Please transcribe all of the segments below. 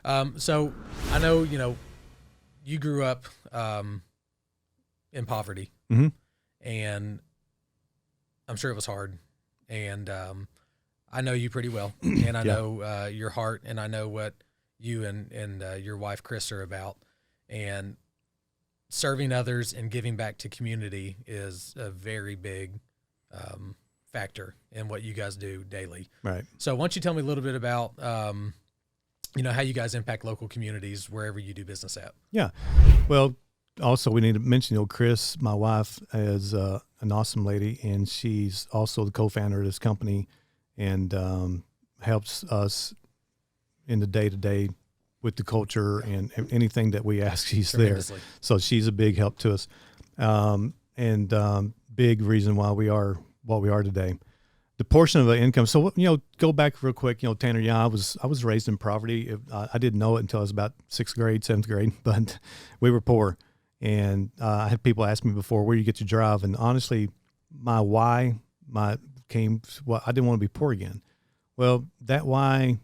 So I know, you grew up in poverty, Mm-hmm. and I'm sure it was hard. And I know you pretty well, and I Yeah. know your heart, and I know what you and your wife Chris are about. And serving others and giving back to community is a very big factor in what you guys do daily. Right. So, why don't you tell me a little bit about how you guys impact local communities wherever you do business at? Yeah. Well, also we need to mention, Chris, my wife, is an awesome lady, and she's also the co-founder of this company, and helps us in the day-to-day with the culture and anything that we ask. She's there. Tremendously. So she's a big help to us, and big reason why we are what we are today. The portion of the income. So, go back real quick, Tanner. Yeah, I was raised in poverty. I didn't know it until I was about 6th grade, 7th grade, but we were poor. And I had people ask me before, where do you get your drive? And honestly, my why, I didn't want to be poor again. Well, that why,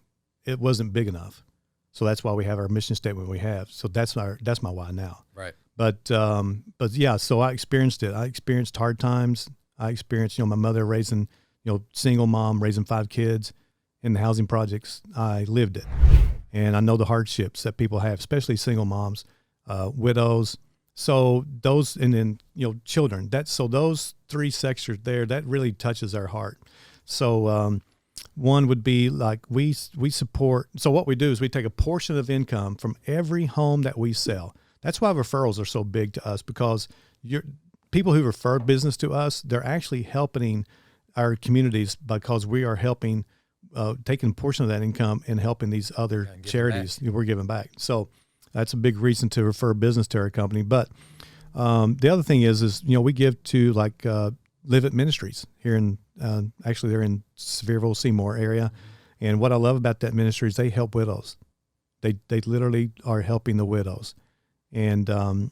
it wasn't big enough. So that's why we have our mission statement we have. So that's my why now. Right. But yeah, so I experienced it. I experienced hard times. I experienced, my mother raising, single mom, raising 5 kids in the housing projects. I lived it. And I know the hardships that people have, especially single moms, widows. So those, and then, children, so those 3 sectors there, that really touches our heart. So, one would be like we support. So what we do is we take a portion of income from every home that we sell. That's why referrals are so big to us, because people who refer business to us, they're actually helping our communities, because we are helping, taking a portion of that income and helping these other charities we're giving back. So that's a big reason to refer business to our company. But the other thing is we give to like Live It Ministries here in actually they're in Sevierville, Seymour area. Mm-hmm. And what I love about that ministry is they help widows. They literally are helping the widows. And a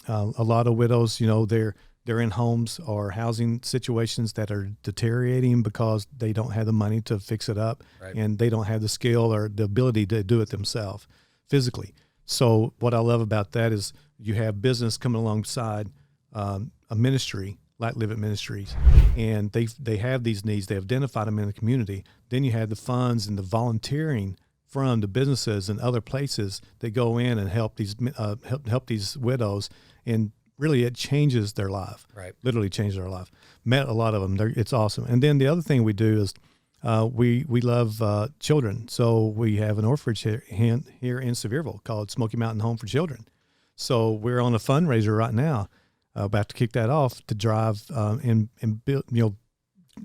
lot of widows, they're in homes or housing situations that are deteriorating because they don't have the money to fix it up. Right. And they don't have the skill or the ability to do it themselves physically. So what I love about that is you have business coming alongside a ministry like Live It Ministries, and they have these needs. They identified them in the community. Then you have the funds and the volunteering from the businesses and other places that go in and help these help these widows, and really it changes their life. Right, literally changes their life. Met a lot of them. It's awesome. And then the other thing we do is we love children. So we have an orphanage here in Sevierville called Smoky Mountain Home for Children. So we're on a fundraiser right now. About to kick that off to drive and build,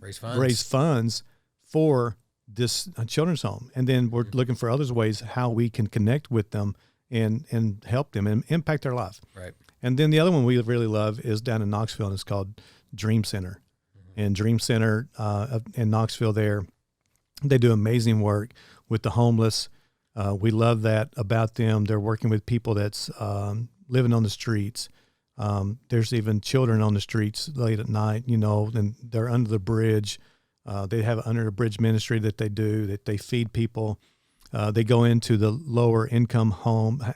raise funds for this children's home. And then we're looking for other ways how we can connect with them and help them and impact their life. Right. And then the other one we really love is down in Knoxville, and it's called Dream Center. Mm-hmm. And Dream Center in Knoxville there, they do amazing work with the homeless. We love that about them. They're working with people that's living on the streets. There's even children on the streets late at night, and they're under the bridge. They have an under the bridge ministry that they do, that they feed people. They go into the lower income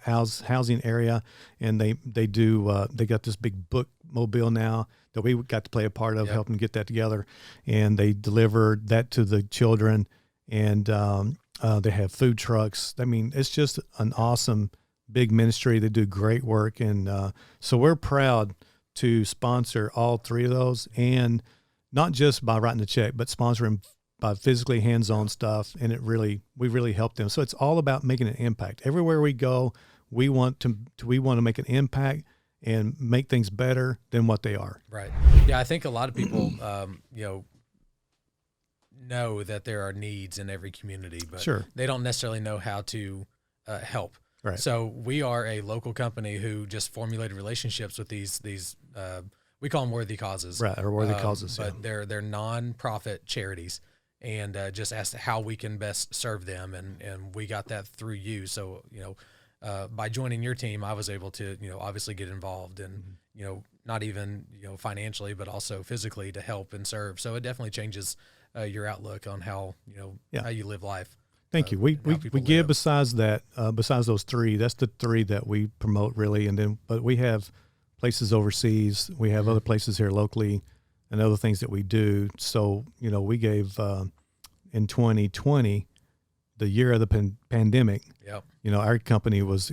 housing area, and they got this big book mobile now that we got to play a part of, helping get that together. And they deliver that to the children, and they have food trucks. I mean, it's just an awesome big ministry. They do great work. And so we're proud to sponsor all 3 of those, and not just by writing a check, but sponsoring by physically hands-on stuff. And we really help them. So it's all about making an impact. Everywhere we go, we want to make an impact and make things better than what they are. Right. Yeah. I think a lot of people, know that there are needs in every community, but they don't necessarily know how to help. Right. So we are a local company who just formulated relationships with these we call them worthy causes. Right, or worthy causes. But they're nonprofit charities, and just asked how we can best serve them, and we got that through you. So by joining your team, I was able to obviously get involved, and not even financially, but also physically to help and serve. So it definitely changes your outlook on how how you live life. Thank you. We give besides that, besides those three. That's the three that we promote really, and then but we have places overseas. We have other places here locally, and other things that we do. So we gave in 2020, the year of the pandemic. Yep. Our company was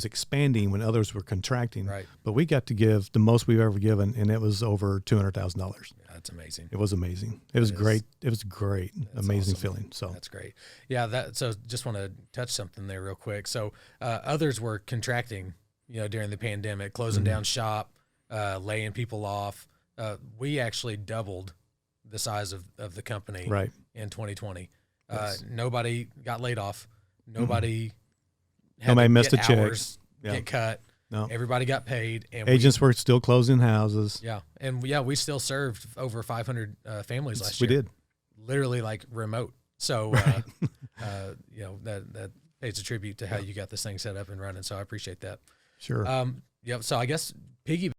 expanding when others were contracting. Right. But we got to give the most we've ever given, and it was over $200,000. That's amazing. It was amazing. It was great. It was great. Amazing awesome. feeling. So that's great. Yeah. So just want to touch something there real quick. So others were contracting, during the pandemic, closing down shop, laying people off. We actually doubled the size of the company in 2020. Yes. Nobody got laid off. Nobody missed a check. Get cut. No. Everybody got paid. And agents were still closing houses. Yeah. And we still served over 500 families last year. We did. Literally like remote. So, that pays a tribute to how you got this thing set up and running. So I appreciate that. Sure. So I guess piggyback